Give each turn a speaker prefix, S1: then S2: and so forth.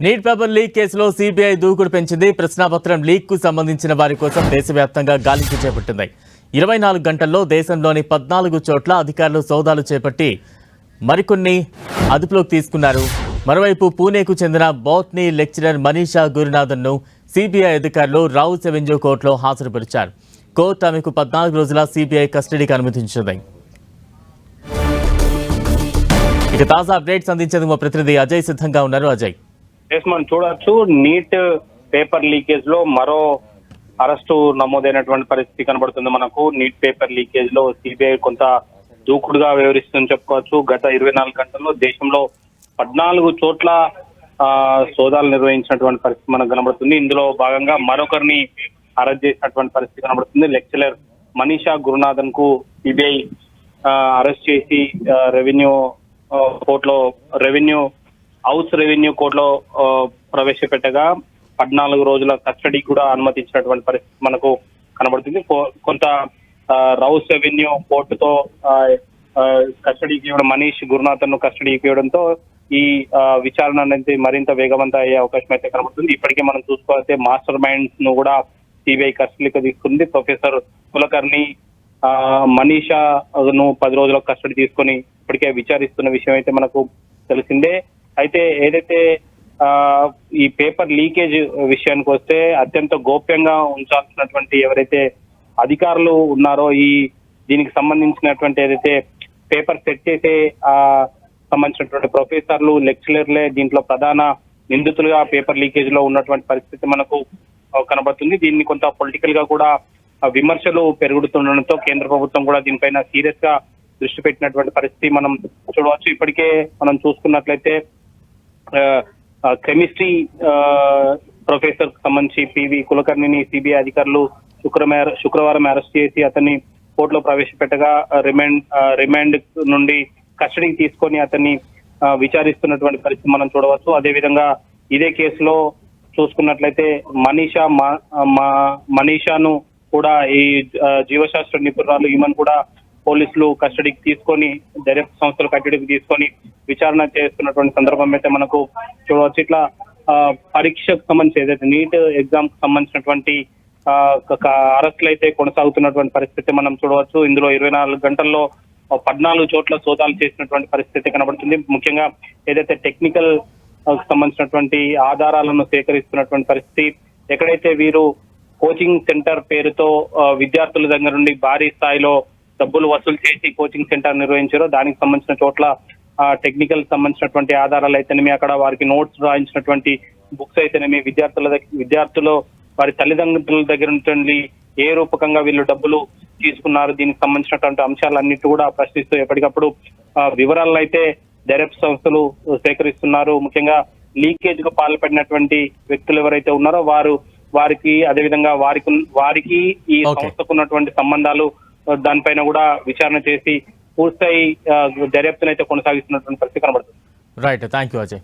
S1: Neat paper leak కేసులో CBI దూకుడు పెంచింది. ప్రశ్నాపత్రం లీక్ కు సంబంధించిన వారి కోసం దేశవ్యాప్తంగా గాలింపు చేపట్టింది. 24 గంటల్లో దేశంలోని 14 చోట్ల అధికారులు సోదాలు చేపట్టి మరికొన్ని అదుపులోకి తీసుకున్నారు. మరోవైపు పూణేకు చెందిన బోటనీ లెక్చరర్ మనీషా గురునాథన్ను సిబిఐ అధికారులు రౌస్ అవెన్యూ కోర్టులో హాజరుపరిచారు. కోర్టు ఆమెకు 14 రోజుల సిబిఐ కస్టడీకి అనుమతించింది. ఇక తాజా అప్డేట్స్ అందించేందుకు మా ప్రతినిధి అజయ్ సిద్ధంగా ఉన్నారు. అజయ్,
S2: మనం చూడొచ్చు, నీట్ పేపర్ లీకేజ్ లో మరో అరెస్టు నమోదైనటువంటి పరిస్థితి కనబడుతుంది. మనకు నీట్ పేపర్ లీకేజ్ లో సిబిఐ కొంత దూకుడుగా వ్యవహరిస్తుందని చెప్పుకోవచ్చు. గత 24 గంటల్లో దేశంలో 14 చోట్ల సోదాలు నిర్వహించినటువంటి పరిస్థితి మనకు కనబడుతుంది. ఇందులో భాగంగా మరొకరిని అరెస్ట్ చేసినటువంటి పరిస్థితి కనబడుతుంది. లెక్చరర్ మనీషా గురునాథన్ కు సిబిఐ అరెస్ట్ చేసి రెవెన్యూ కోర్టులో హౌస్ రెవెన్యూ కోర్టులో ప్రవేశపెట్టగా 14 రోజుల కస్టడీ కూడా అనుమతించినటువంటి పరిస్థితి మనకు కనబడుతుంది. కొంత రౌస్ రెవెన్యూ కోర్టుతో కస్టడీకి ఇవ్వడం, మనీష్ గురునాథన్ ను కస్టడీకి ఇవ్వడంతో ఈ విచారణ అనేది మరింత వేగవంతం అయ్యే అవకాశం అయితే కనబడుతుంది. ఇప్పటికే మనం చూసుకోవాలంటే మాస్టర్ మైండ్స్ ను కూడా సిబిఐ కస్టడీకి తీసుకుంది. ప్రొఫెసర్ కులకర్ణి మనీషాను 10 రోజుల కస్టడీ తీసుకొని ఇప్పటికే విచారిస్తున్న విషయం అయితే మనకు తెలిసిందే. అయితే ఏదైతే ఈ పేపర్ లీకేజ్ విషయానికి వస్తే అత్యంత గోప్యంగా ఉంచాల్సినటువంటి ఎవరైతే అధికారులు ఉన్నారో దీనికి సంబంధించినటువంటి ఏదైతే పేపర్ సెట్ చేసే సంబంధించినటువంటి ప్రొఫెసర్లు, లెక్చరర్లే దీంట్లో ప్రధాన నిందితులుగా పేపర్ లీకేజ్ లో ఉన్నటువంటి పరిస్థితి మనకు కనబడుతుంది. దీన్ని కొంత పొలిటికల్ గా కూడా విమర్శలు పెరుగుతుండడంతో కేంద్ర ప్రభుత్వం కూడా దీనిపైన సీరియస్ గా దృష్టి పెట్టినటువంటి పరిస్థితి మనం చూడవచ్చు. ఇప్పటికే మనం చూసుకున్నట్లయితే కెమిస్ట్రీ ప్రొఫెసర్ కు సంబంధించి పివి కులకర్ణిని సిబిఐ అధికారులు శుక్రవారం అరెస్ట్ చేసి అతన్ని కోర్టులో ప్రవేశపెట్టగా రిమాండ్ నుండి కస్టడీకి తీసుకొని అతన్ని విచారిస్తున్నటువంటి పరిస్థితి మనం చూడవచ్చు. అదేవిధంగా ఇదే కేసులో చూసుకున్నట్లయితే మనీషాను కూడా ఈ జీవశాస్త్ర నిపుణురాలు ఈమెను కూడా పోలీసులు కస్టడీకి తీసుకొని దర్యాప్తు సంస్థలు కస్టడీకి తీసుకొని విచారణ చేస్తున్నటువంటి సందర్భం అయితే మనకు చూడవచ్చు. ఇట్లా పరీక్షకు సంబంధించి ఏదైతే నీట్ ఎగ్జామ్ కు సంబంధించినటువంటి అరెస్టులు అయితే కొనసాగుతున్నటువంటి పరిస్థితి మనం చూడవచ్చు. ఇందులో 24 గంటల్లో 14 చోట్ల సోదాలు చేసినటువంటి పరిస్థితి కనబడుతుంది. ముఖ్యంగా ఏదైతే టెక్నికల్ సంబంధించినటువంటి ఆధారాలను సేకరిస్తున్నటువంటి పరిస్థితి, ఎక్కడైతే వీరు కోచింగ్ సెంటర్ పేరుతో విద్యార్థుల దగ్గర నుండి భారీ స్థాయిలో డబ్బులు వసూలు చేసి కోచింగ్ సెంటర్ నిర్వహించారో దానికి సంబంధించిన చోట్ల టెక్నికల్ సంబంధించినటువంటి ఆధారాలు అయితేనేమి, అక్కడ వారికి నోట్స్ రాయించినటువంటి బుక్స్ అయితేనేమి, విద్యార్థులు వారి తల్లిదండ్రుల దగ్గర నుండి ఏ రూపకంగా వీళ్ళు డబ్బులు తీసుకున్నారు, దీనికి సంబంధించినటువంటి అంశాలన్నిటి కూడా ప్రశ్నిస్తూ ఎప్పటికప్పుడు వివరాలను అయితే దర్యాప్తు సంస్థలు సేకరిస్తున్నారు. ముఖ్యంగా లీకేజ్ కు పాల్పడినటువంటి వ్యక్తులు ఎవరైతే ఉన్నారో వారికి అదేవిధంగా వారికి ఈ సంస్థకు ఉన్నటువంటి సంబంధాలు దానిపైన కూడా విచారణ చేసి పూర్తిస్థాయి దర్యాప్తునైతే కొనసాగిస్తున్నటువంటి పరిస్థితి కనబడుతుంది.
S1: Right, thank you Ajay.